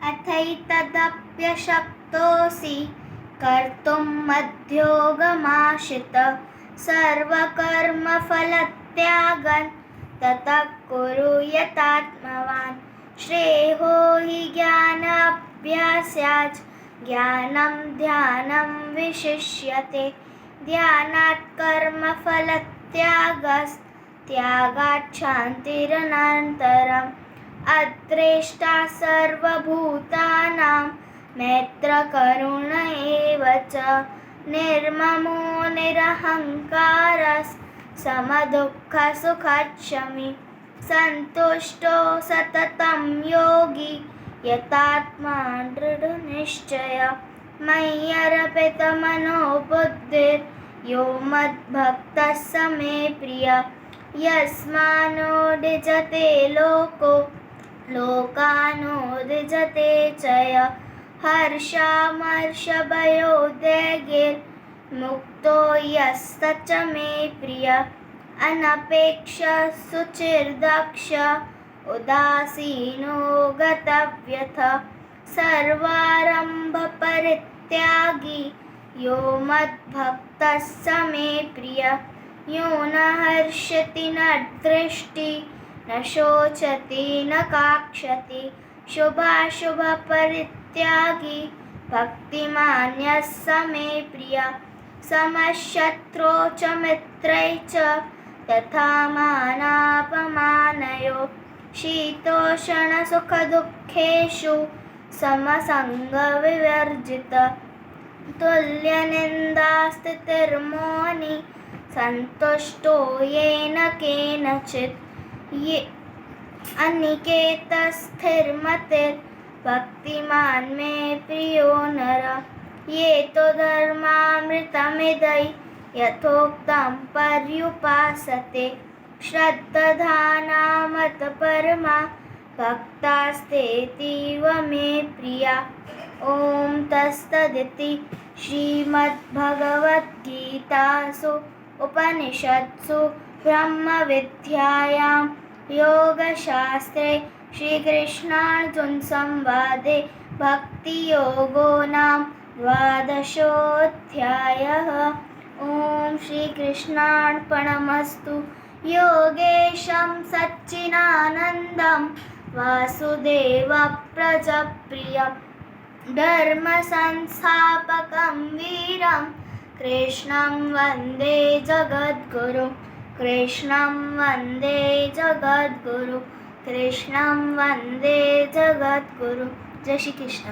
अथैतदप्यशक्तोऽसि कर्तुं मध्योगमाश्रितः सर्वकर्मफलत्यागं ततः कुरु यतात्मवान्। श्रेयो हि ज्ञानाभ्यासाच् ज्ञानं ध्यानं विशिष्यते। ध्यानात् कर्मफलत्यागात् शान्तिरनन्तरम्। अद्रेष्टा सर्वभूतानां मैत्रकरुण एव च निर्ममो निरहङ्कारः समदुःखसुखक्षमी सन्तुष्टो सततं योगी यतात्मा दृढनिश्चयः। मय्यर्पितमनोबुद्धिर्यो मद्भक्तः स मे प्रियः। यस्मान्नोदिजते लोको लोकानोदिजते च यः हर्षामर्षभयोद्वेगैर्मुक्तो यस्तच्च मे प्रियः। अनपेक्षः शुचिर्दक्षः उदासीनो गतव्यथः सर्वारम्भपरित्यागी यो मद्भक्तः स मे प्रियः। यो न हर्षति न दृष्टि न शोचति न काङ्क्षति शुभाशुभपरित्यागी भक्तिमान्यः स मे प्रियः। समशत्रौ च मित्रै च तथा मानापमानयोः शीतोष्णसुखदुःखेषु समसङ्गविवर्जितः। तुल्यनिन्दास्तुतिर्मौनी सन्तुष्टो येन केनचित्। अनिकेतस्थिरमतिर्भक्तिमान् मे प्रियो नरः। ये तु धर्मामृतमिदै यथोक्तं पर्युपासते श्रद्धानामतपरमा भक्तास्तेतीव मे प्रिया। ॐ तत्सदिति श्रीमद्भगवद्गीतासु उपनिषत्सु ब्रह्मविद्यायां योगशास्त्रे श्रीकृष्णार्जुनसंवादे भक्तियोगो नाम 12ोऽध्यायः। ॐ श्रीकृष्णार्पणमस्तु। योगेशं सच्चिदानन्दं वासुदेवप्रजप्रियं धर्मसंस्थापकं वीरं कृष्णं वन्दे जगद्गुरुं। कृष्णं वन्दे जगद्गुरुं। कृष्णं वन्दे जगद्गुरुं। जय श्री कृष्ण।